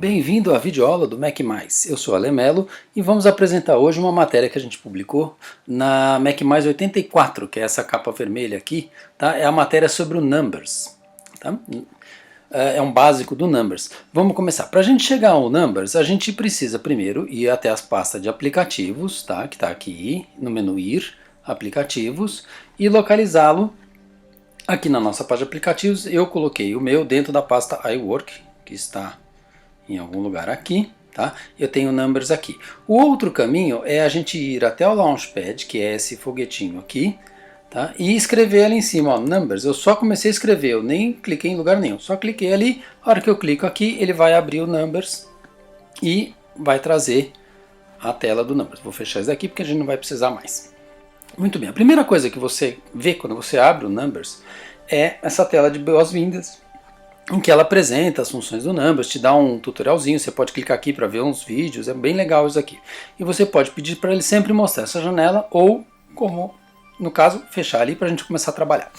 Bem-vindo à videoaula do Mac+. Eu sou Ale Mello e vamos apresentar hoje uma matéria que a gente publicou na Mac+ 84, que é essa capa vermelha aqui, tá? É a matéria sobre o Numbers, tá? É um básico do Numbers. Vamos começar. Para a gente chegar ao Numbers, a gente precisa primeiro ir até as pastas de aplicativos, tá? Que está aqui no menu Ir, Aplicativos, e localizá-lo aqui na nossa página de aplicativos. Eu coloquei o meu dentro da pasta iWork, que está em algum lugar aqui, tá? Eu tenho Numbers aqui. O outro caminho é a gente ir até o Launchpad, que é esse foguetinho aqui, tá? E escrever ali em cima, ó, Numbers. Eu só comecei a escrever, eu nem cliquei em lugar nenhum, só cliquei ali. A hora que eu clico aqui, ele vai abrir o Numbers e vai trazer a tela do Numbers. Vou fechar isso daqui porque a gente não vai precisar mais. Muito bem, a primeira coisa que você vê quando você abre o Numbers é essa tela de boas-vindas, em que ela apresenta as funções do Numbers, te dá um tutorialzinho, você pode clicar aqui para ver uns vídeos, é bem legal isso aqui. E você pode pedir para ele sempre mostrar essa janela ou, como no caso, fechar ali para a gente começar a trabalhar.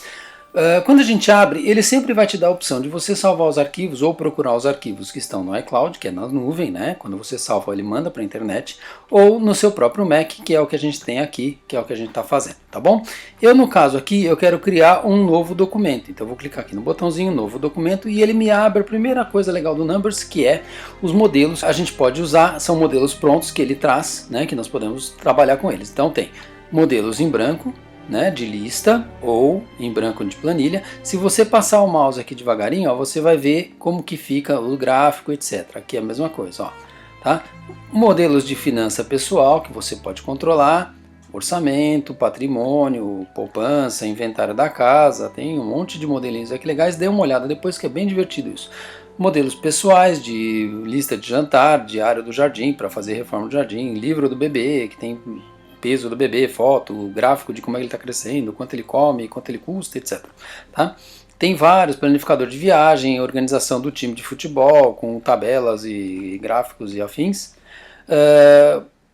Quando a gente abre, ele sempre vai te dar a opção de você salvar os arquivos ou procurar os arquivos que estão no iCloud, que é na nuvem, né? Quando você salva, ele manda para a internet, ou no seu próprio Mac, que é o que a gente tem aqui, que é o que a gente está fazendo, tá bom? Eu, no caso aqui, eu quero criar um novo documento, então eu vou clicar aqui no botãozinho Novo Documento e ele me abre a primeira coisa legal do Numbers, que é os modelos. A gente pode usar, são modelos prontos que ele traz, né? Que nós podemos trabalhar com eles. Então tem modelos em branco, né, de lista ou em branco de planilha. Se você passar o mouse aqui devagarinho, ó, você vai ver como que fica o gráfico, etc. Aqui é a mesma coisa, ó, tá? Modelos de finança pessoal que você pode controlar, orçamento, patrimônio, poupança, inventário da casa, tem um monte de modelinhos aqui legais, dê uma olhada depois que é bem divertido isso. Modelos pessoais de lista de jantar, diário do jardim para fazer reforma do jardim, livro do bebê que tem peso do bebê, foto, gráfico de como ele está crescendo, quanto ele come, quanto ele custa, etc. Tá? Tem vários, planificador de viagem, organização do time de futebol, com tabelas e gráficos e afins.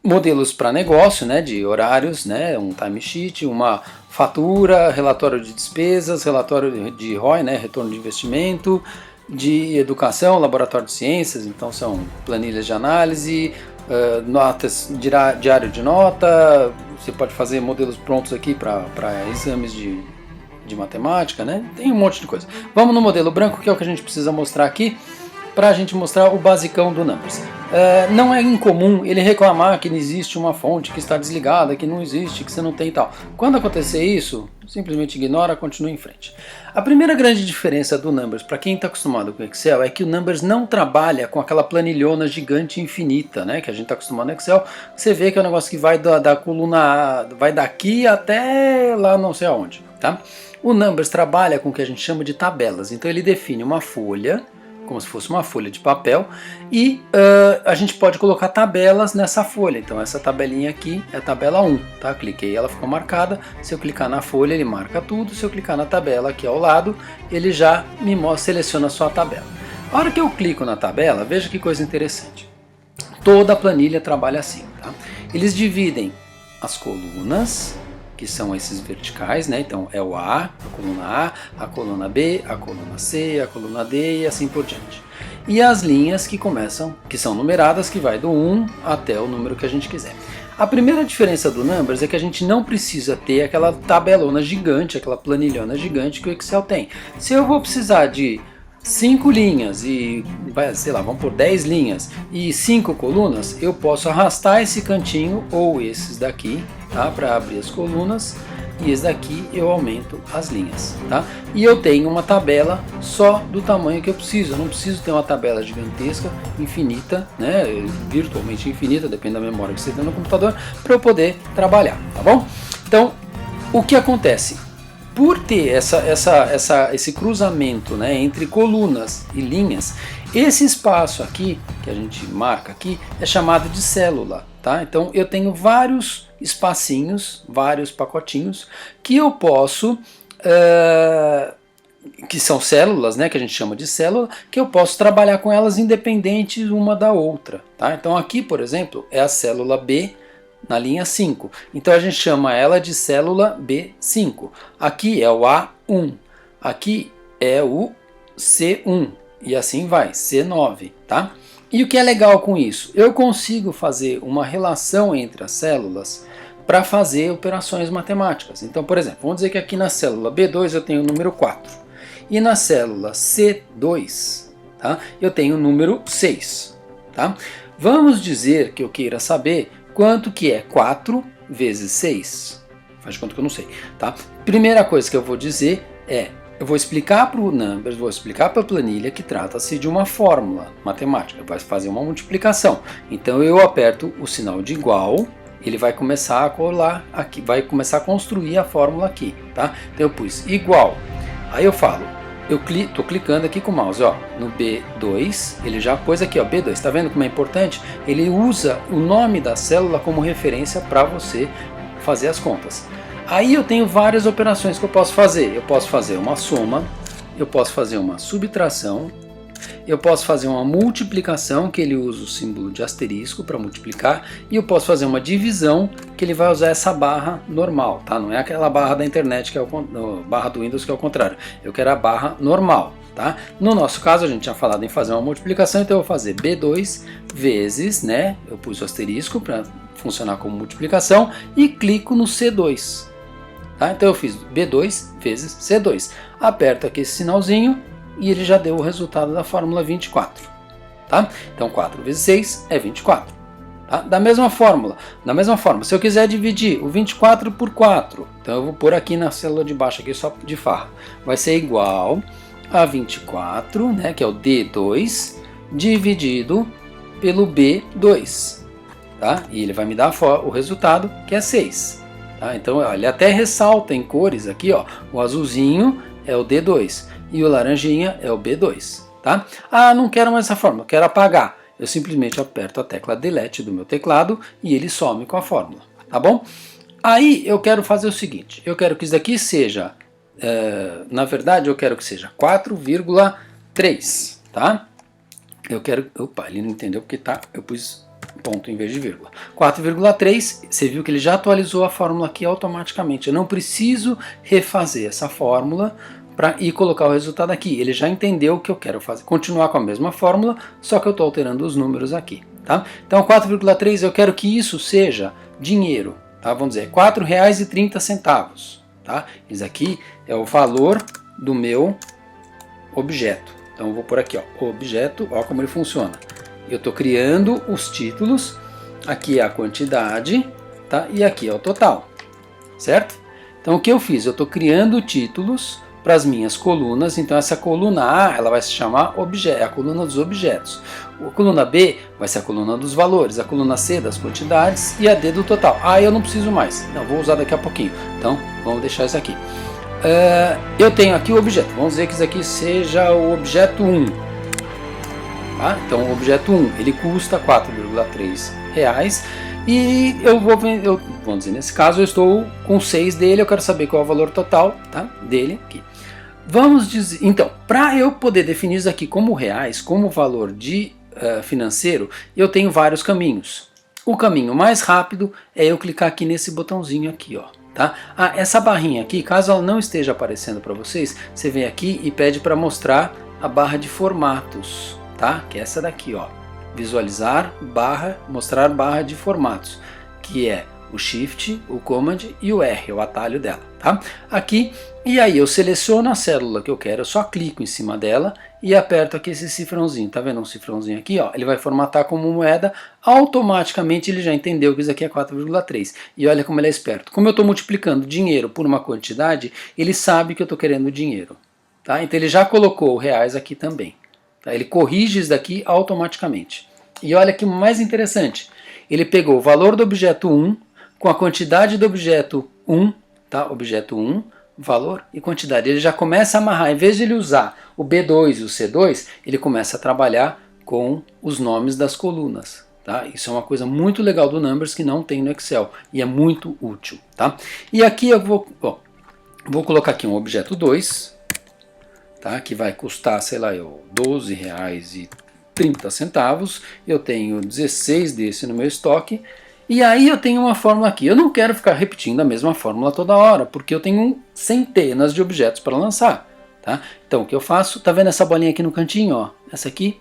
Modelos para negócio, né, de horários, né, um timesheet, uma fatura, relatório de despesas, relatório de ROI, né, retorno de investimento, de educação, laboratório de ciências, então são planilhas de análise, notas, diário de nota, você pode fazer modelos prontos aqui para exames de matemática, né? Tem um monte de coisa. Vamos no modelo branco, que é o que a gente precisa mostrar aqui, para a gente mostrar o basicão do Numbers. Não é incomum ele reclamar que não existe uma fonte que está desligada, que não existe, que você não tem e tal. Quando acontecer isso, simplesmente ignora, continua em frente. A primeira grande diferença do Numbers, para quem está acostumado com Excel, é que o Numbers não trabalha com aquela planilhona gigante infinita, né, que a gente está acostumado no Excel. Você vê que é um negócio que vai da coluna A, vai daqui até lá não sei aonde, tá? O Numbers trabalha com o que a gente chama de tabelas, então ele define uma folha, como se fosse uma folha de papel, e a gente pode colocar tabelas nessa folha. Então essa tabelinha aqui é a tabela 1, tá? Cliquei, ela ficou marcada. Se eu clicar na folha, ele marca tudo. Se eu clicar na tabela aqui ao lado, ele já me mostra, seleciona só a tabela. A hora que eu clico na tabela, veja que coisa interessante. Toda a planilha trabalha assim, tá? Eles dividem as colunas, que são esses verticais, né? Então é o A, a coluna B, a coluna C, a coluna D e assim por diante. E as linhas que começam, que são numeradas, que vai do 1 até o número que a gente quiser. A primeira diferença do Numbers é que a gente não precisa ter aquela tabelona gigante, aquela planilhona gigante que o Excel tem. Se eu vou precisar de 5 linhas e, sei lá, vamos por 10 linhas e 5 colunas, eu posso arrastar esse cantinho ou esses daqui, tá, para abrir as colunas, e esse daqui eu aumento as linhas, tá? E eu tenho uma tabela só do tamanho que eu preciso. Eu não preciso ter uma tabela gigantesca, infinita, né, virtualmente infinita, depende da memória que você tem no computador, para eu poder trabalhar, tá bom? Então, o que acontece? Por ter esse cruzamento, né, entre colunas e linhas, esse espaço aqui, que a gente marca aqui, é chamado de célula, tá? Então eu tenho vários espacinhos, vários pacotinhos, que eu posso, que são células, né, que a gente chama de célula, que eu posso trabalhar com elas independentes uma da outra, tá? Então aqui, por exemplo, é a célula B, na linha 5. Então a gente chama ela de célula B5. Aqui é o A1. Aqui é o C1. E assim vai, C9, tá? E o que é legal com isso? Eu consigo fazer uma relação entre as células para fazer operações matemáticas. Então, por exemplo, vamos dizer que aqui na célula B2 eu tenho o número 4. E na célula C2, tá, eu tenho o número 6. Tá? Vamos dizer que eu queira saber quanto que é 4 vezes 6. Faz de conta que eu não sei. Tá? Primeira coisa que eu vou dizer é, eu vou explicar para o Numbers, vou explicar para a planilha que trata-se de uma fórmula matemática, vai fazer uma multiplicação. Então eu aperto o sinal de igual, ele vai começar a colar aqui, vai começar a construir a fórmula aqui, tá? Então eu pus igual, aí eu falo, estou clicando aqui com o mouse, ó, no B2, ele já pôs aqui, ó, B2, tá vendo como é importante? Ele usa o nome da célula como referência para você fazer as contas. Aí eu tenho várias operações que eu posso fazer. Eu posso fazer uma soma, eu posso fazer uma subtração, eu posso fazer uma multiplicação, que ele usa o símbolo de asterisco para multiplicar, e eu posso fazer uma divisão, que ele vai usar essa barra normal, tá? Não é aquela barra da internet, que é barra do Windows, que é o contrário. Eu quero a barra normal, tá? No nosso caso, a gente tinha falado em fazer uma multiplicação, então eu vou fazer B2 vezes, né? Eu pus o asterisco para funcionar como multiplicação, e clico no C2. Tá? Então eu fiz B2 vezes C2. Aperto aqui esse sinalzinho e ele já deu o resultado da fórmula 24. Tá? Então 4 vezes 6 é 24. Tá? Da mesma forma, se eu quiser dividir o 24 por 4, então eu vou pôr aqui na célula de baixo, aqui só de farra, vai ser igual a 24, né, que é o D2, dividido pelo B2. Tá? E ele vai me dar o resultado, que é 6. Tá? Então ó, ele até ressalta em cores aqui, ó, o azulzinho é o D2 e o laranjinha é o B2. Tá? Ah, não quero mais essa fórmula, quero apagar. Eu simplesmente aperto a tecla Delete do meu teclado e ele some com a fórmula. Tá bom? Aí eu quero fazer o seguinte, eu quero que isso daqui seja, na verdade eu quero que seja 4,3. Tá? Eu quero, opa, ele não entendeu porque tá, eu pus ponto em vez de vírgula. 4,3, você viu que ele já atualizou a fórmula aqui automaticamente. Eu não preciso refazer essa fórmula para ir colocar o resultado aqui. Ele já entendeu o que eu quero fazer. Continuar com a mesma fórmula, só que eu estou alterando os números aqui. Tá? Então 4,3 eu quero que isso seja dinheiro. Tá? Vamos dizer, R$ 4,30. Tá? Isso aqui é o valor do meu objeto. Então eu vou por aqui, ó, objeto, ó como ele funciona. Eu estou criando os títulos, aqui é a quantidade, tá? E aqui é o total, certo? Então o que eu fiz? Eu estou criando títulos para as minhas colunas, então essa coluna A ela vai se chamar é a coluna dos objetos, a coluna B vai ser a coluna dos valores, a coluna C das quantidades e a D do total. Ah, eu não preciso mais, não, vou usar daqui a pouquinho, então vamos deixar isso aqui. Eu tenho aqui o objeto, vamos dizer que isso aqui seja o objeto 1. Tá? Então o objeto 1 ele custa R$ 4,3 e eu vou vender, vamos dizer, nesse caso eu estou com 6 dele, eu quero saber qual é o valor total, tá, dele aqui. Vamos dizer, então, para eu poder definir isso aqui como reais, como valor de financeiro, eu tenho vários caminhos. O caminho mais rápido é eu clicar aqui nesse botãozinho aqui, ó. Tá? Ah, essa barrinha aqui, caso ela não esteja aparecendo para vocês, você vem aqui e pede para mostrar a barra de formatos. Tá? Que é essa daqui, ó, visualizar barra, mostrar barra de formatos, que é o Shift, o Command e o R, o atalho dela, tá? Aqui, e aí eu seleciono a célula que eu quero, eu só clico em cima dela e aperto aqui esse cifrãozinho, tá vendo um cifrãozinho aqui, ó? Ele vai formatar como moeda, automaticamente ele já entendeu que isso aqui é 4,3. E olha como ele é esperto. Como eu estou multiplicando dinheiro por uma quantidade, ele sabe que eu estou querendo dinheiro, tá? Então ele já colocou o reais aqui também. Ele corrige isso daqui automaticamente. E olha que mais interessante, ele pegou o valor do objeto 1 com a quantidade do objeto 1, tá? Objeto 1, valor e quantidade. Ele já começa a amarrar, em vez de ele usar o B2 e o C2, ele começa a trabalhar com os nomes das colunas. Tá? Isso é uma coisa muito legal do Numbers que não tem no Excel e é muito útil. Tá? E aqui eu vou colocar aqui um objeto 2, tá? Que vai custar, sei lá, R$ 12,30. Eu tenho 16 desse no meu estoque. E aí eu tenho uma fórmula aqui. Eu não quero ficar repetindo a mesma fórmula toda hora, porque eu tenho centenas de objetos para lançar. Tá? Então o que eu faço? Tá vendo essa bolinha aqui no cantinho? Ó? Essa aqui?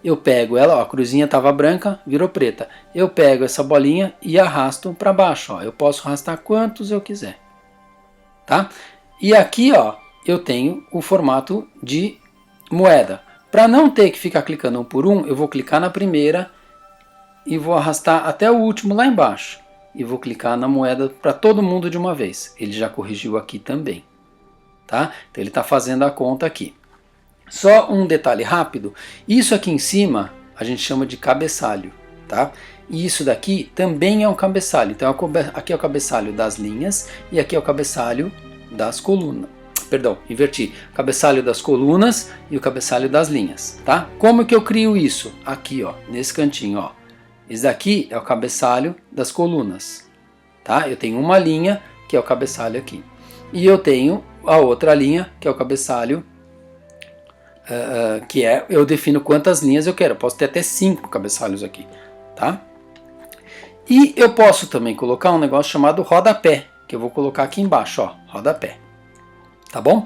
eu pego ela, ó, a cruzinha estava branca, virou preta. Eu pego essa bolinha e arrasto para baixo. Ó. Eu posso arrastar quantos eu quiser. Tá? E aqui, ó, eu tenho o formato de moeda. Para não ter que ficar clicando um por um, eu vou clicar na primeira e vou arrastar até o último lá embaixo. E vou clicar na moeda para todo mundo de uma vez. Ele já corrigiu aqui também. Tá? Então ele está fazendo a conta aqui. Só um detalhe rápido, isso aqui em cima a gente chama de cabeçalho, tá? E isso daqui também é um cabeçalho, então aqui é o cabeçalho das linhas e aqui é o cabeçalho das colunas. Perdão, inverti, cabeçalho das colunas e o cabeçalho das linhas, tá? Como que eu crio isso? Aqui, ó, nesse cantinho, ó. Esse daqui é o cabeçalho das colunas, tá? Eu tenho uma linha que é o cabeçalho aqui. E eu tenho a outra linha que é o cabeçalho que é, eu defino quantas linhas eu quero. Eu posso ter até 5 cabeçalhos aqui, tá? E eu posso também colocar um negócio chamado rodapé, que eu vou colocar aqui embaixo, ó, rodapé. Tá bom?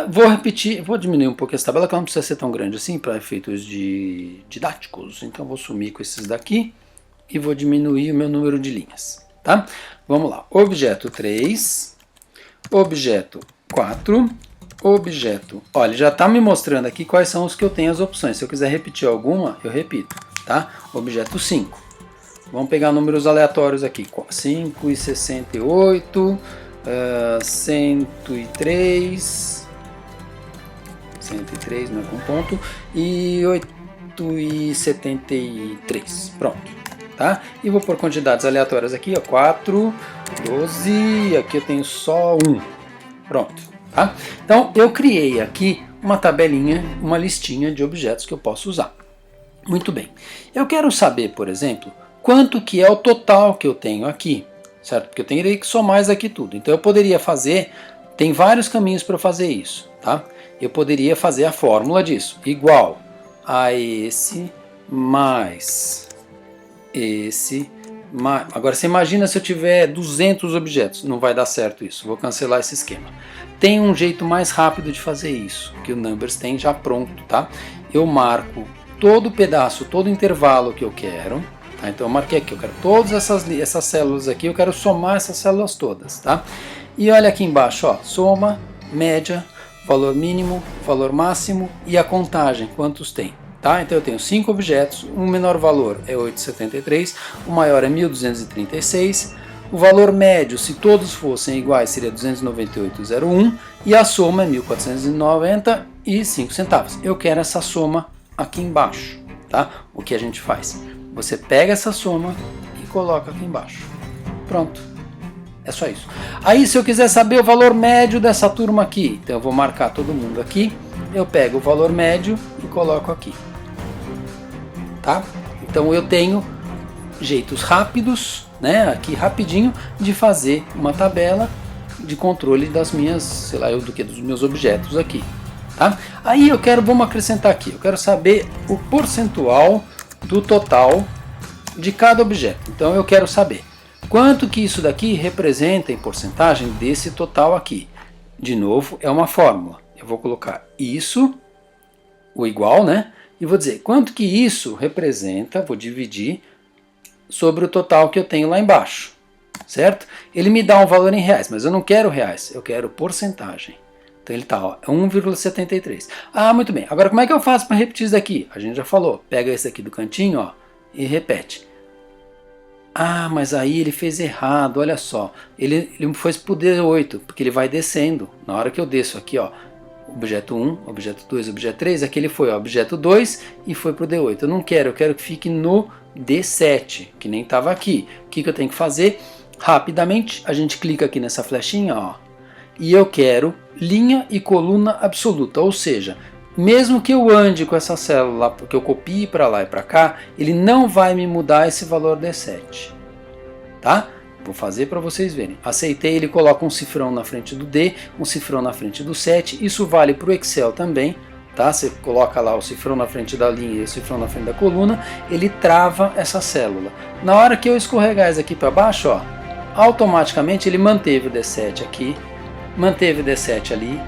Vou repetir, vou diminuir um pouco essa tabela, que ela não precisa ser tão grande assim, para efeitos didáticos. Então eu vou sumir com esses daqui e vou diminuir o meu número de linhas, tá? Vamos lá, objeto 3, objeto 4, objeto, olha, já está me mostrando aqui quais são os que eu tenho as opções. Se eu quiser repetir alguma, eu repito, tá? Objeto 5. Vamos pegar números aleatórios aqui. 5 e 68, 103, 103 não é com ponto, e 8 e 73. Pronto, tá? E vou por quantidades aleatórias aqui, ó, 4, 12, e aqui eu tenho só 1. Pronto. Tá? Então eu criei aqui uma tabelinha, uma listinha de objetos que eu posso usar. Muito bem. Eu quero saber, por exemplo, quanto que é o total que eu tenho aqui, certo? Porque eu teria que somar isso aqui tudo. Então eu poderia fazer, tem vários caminhos para fazer isso, tá? Eu poderia fazer a fórmula disso, igual a esse mais esse mais... Agora você imagina se eu tiver 200 objetos, não vai dar certo isso, vou cancelar esse esquema. Tem um jeito mais rápido de fazer isso, que o Numbers tem já pronto, tá? Eu marco todo o pedaço, todo o intervalo que eu quero, tá? Então eu marquei aqui, eu quero todas essas células aqui, eu quero somar essas células todas, tá? E olha aqui embaixo, ó, soma, média, valor mínimo, valor máximo e a contagem, quantos tem, tá? Então eu tenho 5 objetos, o menor valor é 873, o maior é 1236, o valor médio, se todos fossem iguais, seria 298,01 e a soma é 1.490,05 centavos. Eu quero essa soma aqui embaixo, tá? O que a gente faz? Você pega essa soma e coloca aqui embaixo. Pronto. É só isso. Aí se eu quiser saber o valor médio dessa turma aqui, então eu vou marcar todo mundo aqui, eu pego o valor médio e coloco aqui. Tá? Então eu tenho jeitos rápidos, né, aqui rapidinho, de fazer uma tabela de controle das minhas, sei lá, dos meus objetos aqui, tá? Aí vamos acrescentar aqui, eu quero saber o percentual do total de cada objeto. Então eu quero saber quanto que isso daqui representa em porcentagem desse total aqui. De novo, é uma fórmula. Eu vou colocar isso, o igual, né? E vou dizer quanto que isso representa, vou dividir sobre o total que eu tenho lá embaixo, certo? Ele me dá um valor em reais, mas eu não quero reais, eu quero porcentagem. Então ele está, ó, 1,73. Ah, muito bem. Agora como é que eu faço para repetir isso daqui? A gente já falou. Pega esse aqui do cantinho, ó, e repete. Ah, mas aí ele fez errado, olha só. Ele foi para o D8, porque ele vai descendo. Na hora que eu desço aqui, ó, objeto 1, objeto 2, objeto 3, aqui ele foi, ó, objeto 2 e foi para o D8. Eu não quero, eu quero que fique no D7, que nem estava aqui. O que eu tenho que fazer? Rapidamente, a gente clica aqui nessa flechinha, ó, e eu quero linha e coluna absoluta, ou seja, mesmo que eu ande com essa célula, que eu copie para lá e para cá, ele não vai me mudar esse valor D7, tá? Vou fazer para vocês verem. Aceitei, ele coloca um cifrão na frente do D, um cifrão na frente do 7, isso vale para o Excel também, tá? Você coloca lá o cifrão na frente da linha e o cifrão na frente da coluna, ele trava essa célula. Na hora que eu escorregar isso aqui para baixo, ó, automaticamente ele manteve o D7 aqui, manteve o D7 ali,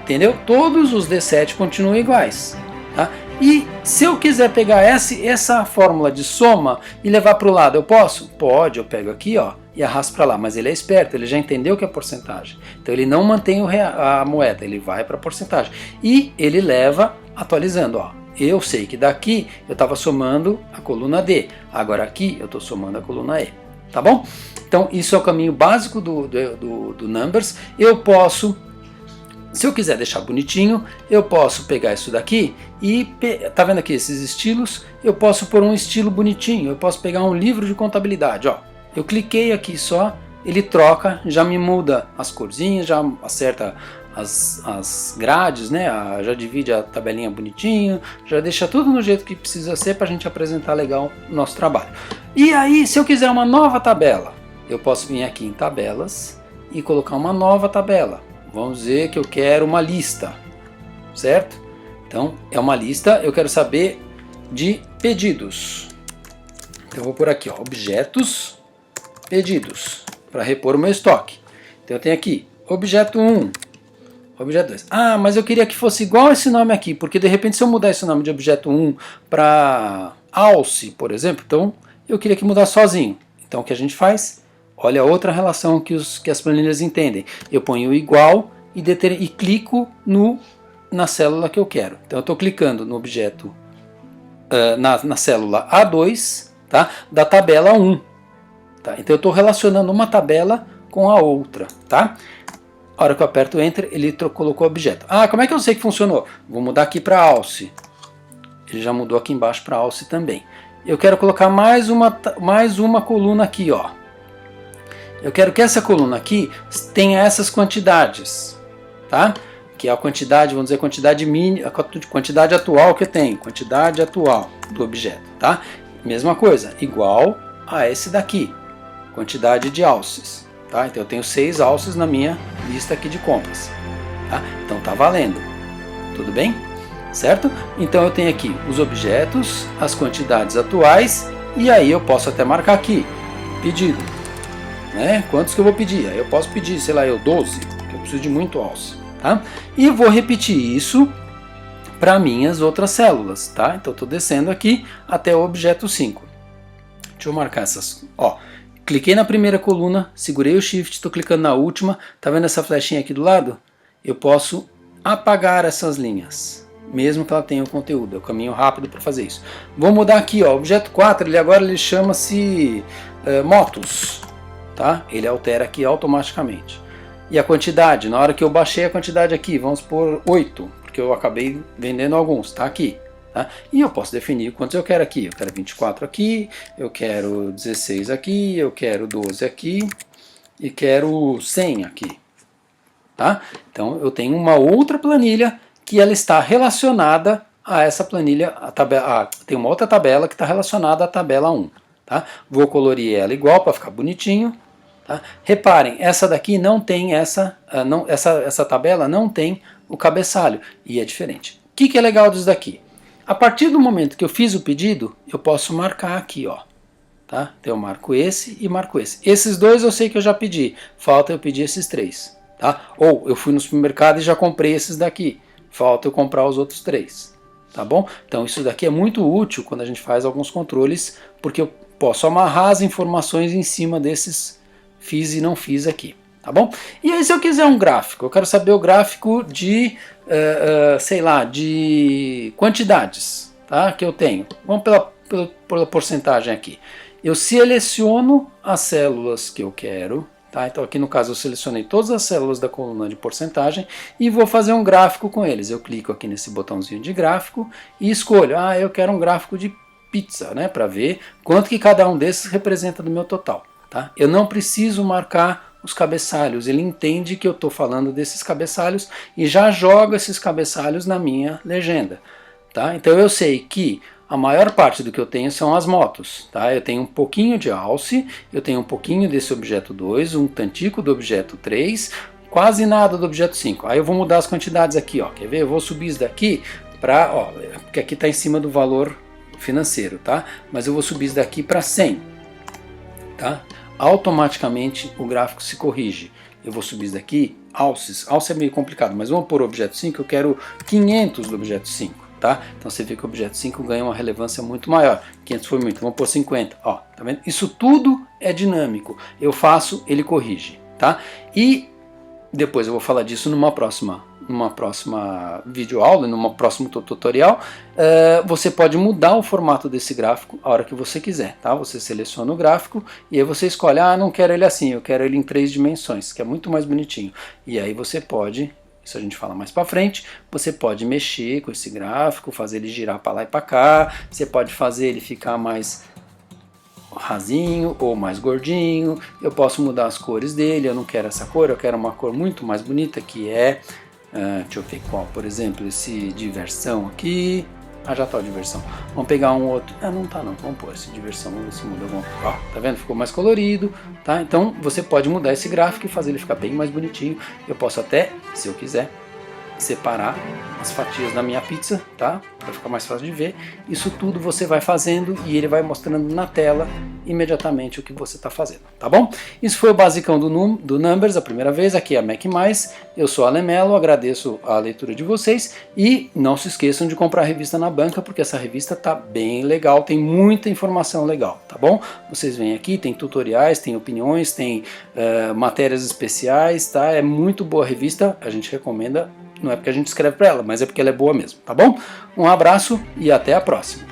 entendeu? Todos os D7 continuam iguais, tá? E se eu quiser pegar essa fórmula de soma e levar para o lado, eu posso? Pode, eu pego aqui, ó, e arrasto para lá. Mas ele é esperto, ele já entendeu que é porcentagem. Então ele não mantém a moeda, ele vai para a porcentagem. E ele leva atualizando, ó. Eu sei que daqui eu estava somando a coluna D, agora aqui eu estou somando a coluna E, tá bom? Então isso é o caminho básico do Numbers. Eu posso, se eu quiser deixar bonitinho, eu posso pegar isso daqui e, tá vendo aqui esses estilos? Eu posso pôr um estilo bonitinho, eu posso pegar um livro de contabilidade, ó. Eu cliquei aqui só, ele troca, já me muda as corzinhas, já acerta as grades, né? Já divide a tabelinha bonitinho, já deixa tudo no jeito que precisa ser para a gente apresentar legal o nosso trabalho. E aí, se eu quiser uma nova tabela, eu posso vir aqui em tabelas e colocar uma nova tabela. Vamos dizer que eu quero uma lista, certo? Então, é uma lista, eu quero saber de pedidos. Então, eu vou por aqui, ó, objetos, pedidos, para repor o meu estoque. Então, eu tenho aqui, objeto 1, objeto 2. Ah, mas eu queria que fosse igual esse nome aqui, porque de repente se eu mudar esse nome de objeto 1 para alce, por exemplo, então eu queria que mudasse sozinho. Então, o que a gente faz? Olha a outra relação que as planilhas entendem. Eu ponho igual e clico na célula que eu quero. Então eu estou clicando no objeto, na célula A2, tá? Da tabela 1. Tá? Então eu estou relacionando uma tabela com a outra. Tá? A hora que eu aperto Enter, ele colocou o objeto. Ah, como é que eu sei que funcionou? Vou mudar aqui para alce. Ele já mudou aqui embaixo para alce também. Eu quero colocar mais uma coluna aqui, ó. Eu quero que essa coluna aqui tenha essas quantidades, tá? Que é a quantidade, vamos dizer, quantidade mínima, quantidade atual que eu tenho, quantidade atual do objeto, tá? Mesma coisa, igual a esse daqui, quantidade de alces, tá? Então eu tenho 6 alces na minha lista aqui de compras, tá? Então tá valendo, tudo bem? Certo? Então eu tenho aqui os objetos, as quantidades atuais, e aí eu posso até marcar aqui, pedido. Né? Quantos que eu vou pedir? Eu posso pedir, sei lá, 12, porque eu preciso de muito alce, tá? E vou repetir isso para minhas outras células, tá? Então eu estou descendo aqui até o objeto 5. Deixa eu marcar essas, ó. Cliquei na primeira coluna, segurei o Shift, estou clicando na última, tá vendo essa flechinha aqui do lado? Eu posso apagar essas linhas, mesmo que ela tenha o conteúdo, é o caminho rápido para fazer isso. Vou mudar aqui, ó, objeto 4, ele chama-se motos. Tá? Ele altera aqui automaticamente. E a quantidade, na hora que eu baixei a quantidade aqui, vamos por 8, porque eu acabei vendendo alguns, tá aqui. Tá? E eu posso definir quantos eu quero aqui. Eu quero 24 aqui, eu quero 16 aqui, eu quero 12 aqui e quero 100 aqui. Tá? Então eu tenho uma outra planilha que ela está relacionada a essa planilha, tem uma outra tabela que está relacionada à tabela 1. Tá? Vou colorir ela igual para ficar bonitinho. Tá? Reparem, essa daqui não tem essa tabela não tem o cabeçalho e é diferente. O que é legal disso daqui? A partir do momento que eu fiz o pedido, eu posso marcar aqui, ó. Tá? Então eu marco esse e marco esse. Esses dois eu sei que eu já pedi, falta eu pedir esses 3. Tá? Ou eu fui no supermercado e já comprei esses daqui, falta eu comprar os outros 3. Tá bom? Então isso daqui é muito útil quando a gente faz alguns controles, porque eu posso amarrar as informações em cima desses fiz e não fiz aqui, tá bom? E aí se eu quiser um gráfico, eu quero saber o gráfico de, sei lá, de quantidades, tá? Que eu tenho. Vamos pela porcentagem aqui. Eu seleciono as células que eu quero, tá? Então aqui no caso eu selecionei todas as células da coluna de porcentagem e vou fazer um gráfico com eles. Eu clico aqui nesse botãozinho de gráfico e escolho, eu quero um gráfico de pizza, né? Para ver quanto que cada um desses representa do meu total. Tá? Eu não preciso marcar os cabeçalhos, ele entende que eu estou falando desses cabeçalhos e já joga esses cabeçalhos na minha legenda. Tá? Então eu sei que a maior parte do que eu tenho são as motos. Tá? Eu tenho um pouquinho de alce, eu tenho um pouquinho desse objeto 2, um tantico do objeto 3, quase nada do objeto 5. Aí eu vou mudar as quantidades aqui, ó. Quer ver? Eu vou subir isso daqui para, porque aqui está em cima do valor financeiro, tá? Mas eu vou subir isso daqui para 100. Tá? Automaticamente o gráfico se corrige. Eu vou subir isso daqui, alces é meio complicado, mas vamos por objeto 5, eu quero 500 do objeto 5. tá? Então você vê que o objeto 5 ganha uma relevância muito maior. 500 foi muito, vamos pôr 50. Ó, tá vendo? Isso tudo é dinâmico. Eu faço, ele corrige, tá? E depois eu vou falar disso numa próxima videoaula, num próximo tutorial. Você pode mudar o formato desse gráfico a hora que você quiser, tá? Você seleciona o gráfico e aí você escolhe, não quero ele assim, eu quero ele em 3 dimensões, que é muito mais bonitinho. E aí você pode, isso a gente fala mais para frente, você pode mexer com esse gráfico, fazer ele girar para lá e para cá, você pode fazer ele ficar mais rasinho ou mais gordinho, eu posso mudar as cores dele, eu não quero essa cor, eu quero uma cor muito mais bonita, que é, deixa eu ver qual, por exemplo, esse diversão aqui, já tá o diversão, vamos pegar um outro, não tá não, vamos pôr esse diversão, vamos ver se muda alguma coisa, tá vendo, ficou mais colorido, tá, então você pode mudar esse gráfico e fazer ele ficar bem mais bonitinho, eu posso até, se eu quiser, separar as fatias da minha pizza, tá? Para ficar mais fácil de ver. Isso tudo você vai fazendo e ele vai mostrando na tela imediatamente o que você está fazendo, tá bom? Isso foi o basicão do Numbers, a primeira vez. Aqui é a Mac+, eu sou a Lemelo, agradeço a leitura de vocês e não se esqueçam de comprar a revista na banca, porque essa revista tá bem legal, tem muita informação legal, tá bom? Vocês vêm aqui, tem tutoriais, tem opiniões, tem matérias especiais, tá? É muito boa a revista, a gente recomenda. Não é porque a gente escreve para ela, mas é porque ela é boa mesmo, tá bom? Um abraço e até a próxima.